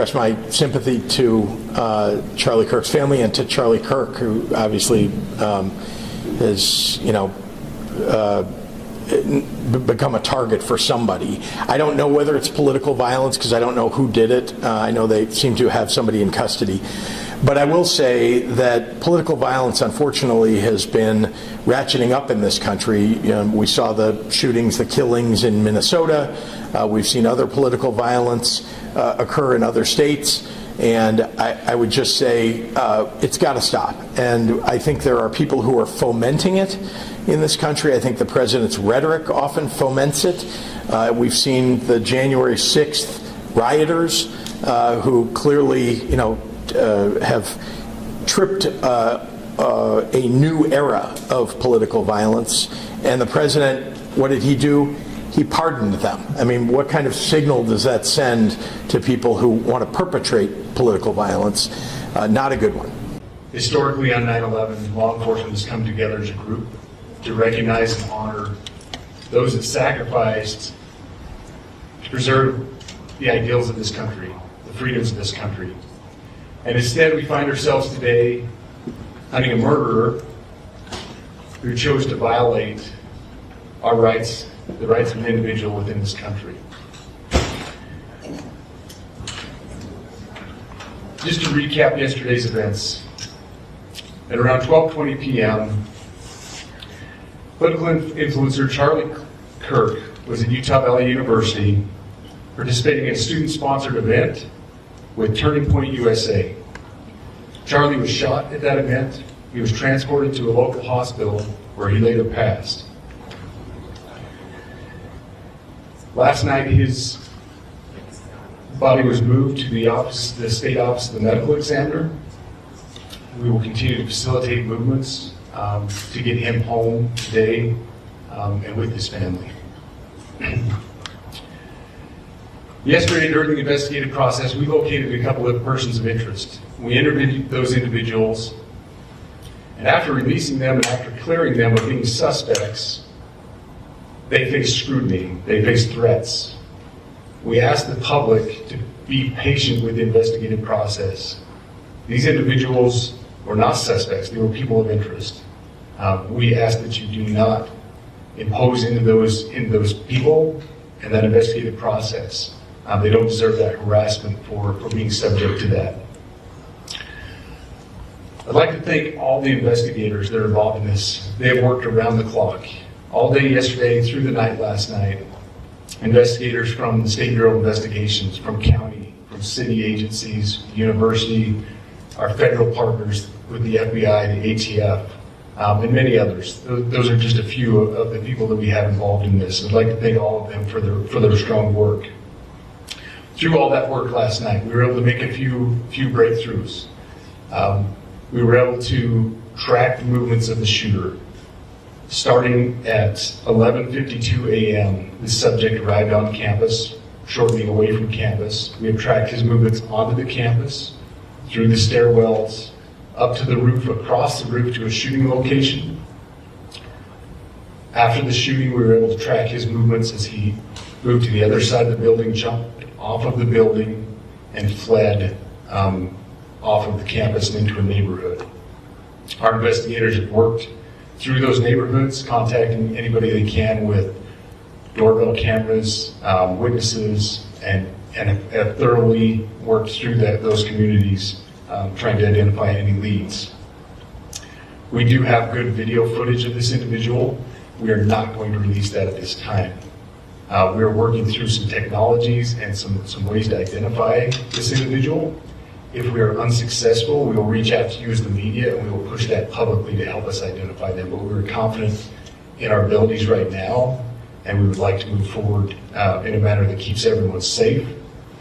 express my sympathy to Charlie Kirk's family and to Charlie Kirk, who obviously has, become a target for somebody. I don't know whether it's political violence because I don't know who did it. I know they seem to have somebody in custody. But I will say that political violence, unfortunately, has been ratcheting up in this country. We saw the shootings, the killings in Minnesota. We've seen other political violence occur in other states. And I would just say it's got to stop. And I think there are people who are fomenting it in this country. I think the president's rhetoric often foments it. We've seen the January 6th rioters who clearly, have tripped a new era of political violence. And the president, what did he do? He pardoned them. I mean, what kind of signal does that send to people who want to perpetrate political violence? Not a good one. Historically, on 9/11, law enforcement has come together as a group to recognize and honor those that sacrificed to preserve the ideals of this country, the freedoms of this country. And instead, we find ourselves today hunting a murderer who chose to violate our rights, the rights of an individual within this country. Just to recap yesterday's events, at around 12:20 p.m., political influencer Charlie Kirk was at Utah Valley University participating in a student-sponsored event with Turning Point USA. Charlie was shot at that event. He was transported to a local hospital where he later passed. Last night, his body was moved to the state office of the medical examiner. We will continue to facilitate movements to get him home today and with his family. Yesterday, during the investigative process, we located a couple of persons of interest. We interviewed those individuals, and after releasing them and after clearing them of being suspects, they faced scrutiny, they faced threats. We asked the public to be patient with the investigative process. These individuals were not suspects, they were people of interest. We ask that you do not impose into those people and that investigative process. They don't deserve that harassment for being subject to that. I'd like to thank all the investigators that are involved in this. They have worked around the clock, all day yesterday, through the night last night. Investigators from the State Bureau of Investigations, from county, from city agencies, university, our federal partners with the FBI, the ATF, and many others. Those are just a few of the people that we have involved in this. I'd like to thank all of them for their strong work. Through all that work last night, we were able to make a few breakthroughs. We were able to track the movements of the shooter. Starting at 11:52 a.m., the subject arrived on campus, shortly away from campus. We have tracked his movements onto the campus, through the stairwells, up to the roof, across the roof to a shooting location. After the shooting, we were able to track his movements as he moved to the other side of the building, jumped off of the building, and fled off of the campus and into a neighborhood. Our investigators have worked through those neighborhoods, contacting anybody they can with doorbell cameras, witnesses, and have thoroughly worked through those communities, trying to identify any leads. We do have good video footage of this individual. We are not going to release that at this time. We are working through some technologies and some ways to identify this individual. If we are unsuccessful, we will reach out to you as the media and we will push that publicly to help us identify them. But we're confident in our abilities right now, and we would like to move forward in a manner that keeps everyone safe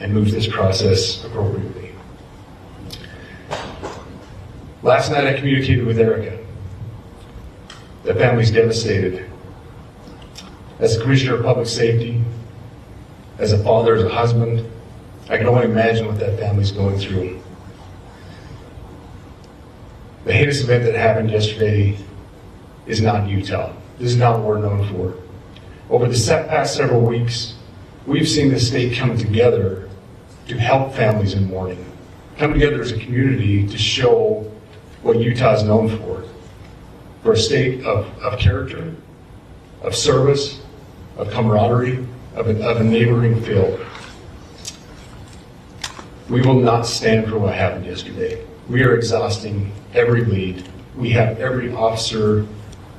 and moves this process appropriately. Last night I communicated with Erica. The family's devastated. As a commissioner of public safety, as a father, as a husband, I can only imagine what that family's going through. The heinous event that happened yesterday is not in Utah. This is not what we're known for. Over the past several weeks, we've seen the state come together to help families in mourning, come together as a community to show what Utah is known for a state of character, of service, of camaraderie, of a neighboring feel. We will not stand for what happened yesterday. We are exhausting every lead. We have every officer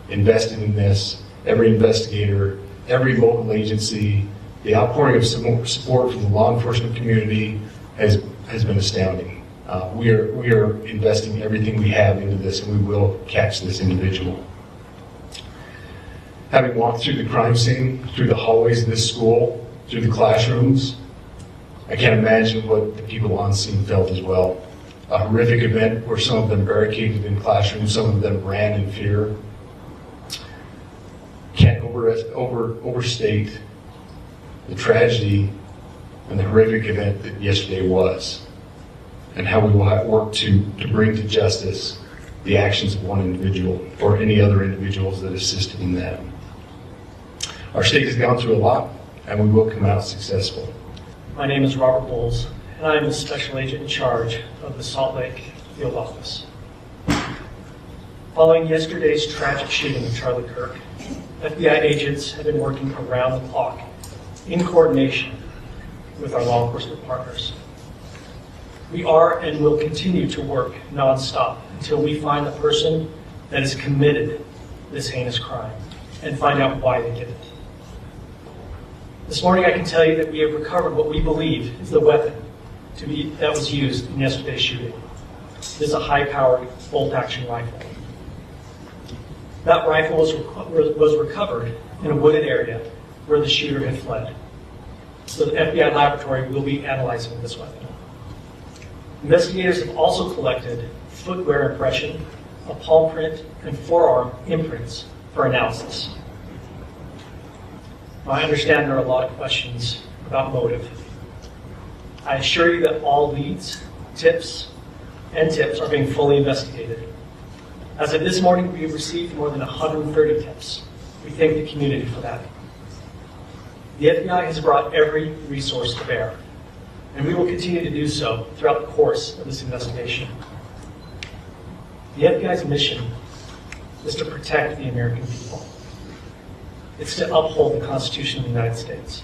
invested in this, every investigator, every local agency. The outpouring of support from the law enforcement community has been astounding. We are investing everything we have into this, and we will catch this individual. Having walked through the crime scene, through the hallways of this school, through the classrooms, I can't imagine what the people on scene felt as well. A horrific event where some of them barricaded in classrooms, some of them ran in fear. Can't overstate the tragedy and the horrific event that yesterday was, and how we will work to bring to justice the actions of one individual or any other individuals that assisted in that. Our state has gone through a lot, and we will come out successful. My name is Robert Bowles, and I am the Special Agent in charge of the Salt Lake Field Office. Following yesterday's tragic shooting of Charlie Kirk, FBI agents have been working around the clock in coordination with our law enforcement partners. We are and will continue to work nonstop until we find the person that has committed this heinous crime and find out why they did it. This morning I can tell you that we have recovered what we believe is the weapon that was used in yesterday's shooting. It is a high-powered bolt-action rifle. That rifle was recovered in a wooded area where the shooter had fled. So the FBI laboratory will be analyzing this weapon. Investigators have also collected footwear impression, a palm print, and forearm imprints for analysis. I understand there are a lot of questions about motive. I assure you that all leads, tips are being fully investigated. As of this morning, we have received more than 130 tips. We thank the community for that. The FBI has brought every resource to bear, and we will continue to do so throughout the course of this investigation. The FBI's mission is to protect the American people. It's to uphold the Constitution of the United States.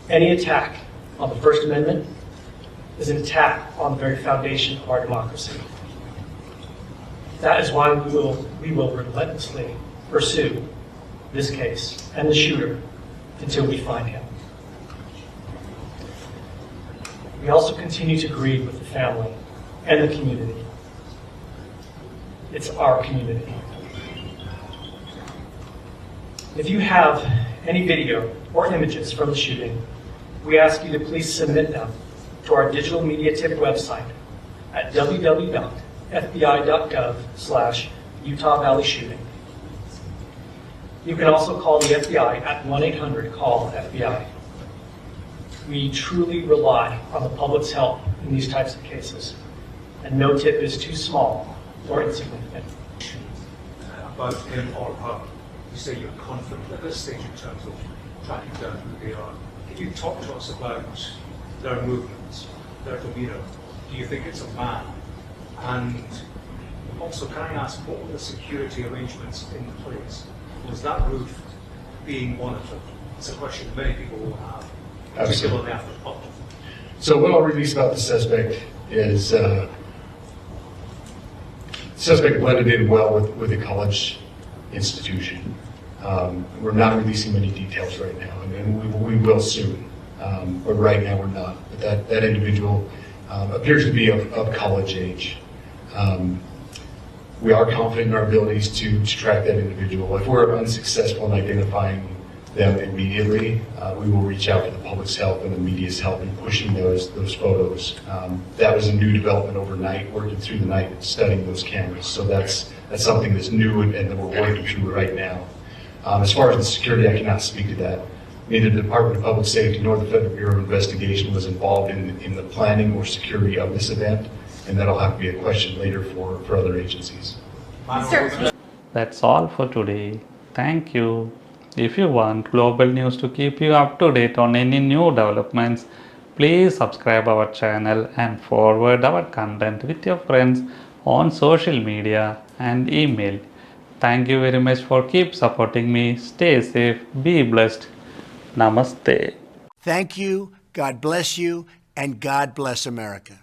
Any attack on the First Amendment is an attack on the very foundation of our democracy. That is why we will relentlessly pursue this case and the shooter until we find him. We also continue to grieve with the family and the community. It's our community. If you have any video or images from the shooting, we ask you to please submit them to our digital media tip website at www.fbi.gov/Utah Valley Shooting. You can also call the FBI at 1-800-CALL-FBI. We truly rely on the public's help in these types of cases, and no tip is too small or insignificant. About him or her, you say you're confident at this stage in terms of tracking down who they are. Can you talk to us about their movements, their demeanour? Do you think it's a man? And also, can I ask, what were the security arrangements in place? Was that roof being monitored? It's a question many people will have, particularly after public. So what I'll release about the suspect is suspect blended in well with a college institution. We're not releasing many details right now, and we will soon. But right now we're not. But that individual appears to be of college age. We are confident in our abilities to track that individual. If we're unsuccessful in identifying them immediately, we will reach out for the public's help and the media's help in pushing those photos. That was a new development overnight, working through the night, studying those cameras. So that's something that's new and that we're working through right now. As far as the security, I cannot speak to that. Neither the Department of Public Safety nor the Federal Bureau of Investigation was involved in the planning or security of this event, and that'll have to be a question later for other agencies. That's all for today. Thank you. If you want global news to keep you up to date on any new developments, Please subscribe our channel and forward our content with your friends on social media and email. Thank you very much for keep supporting me. Stay safe, be blessed. Namaste. Thank you, God bless you, and God bless America.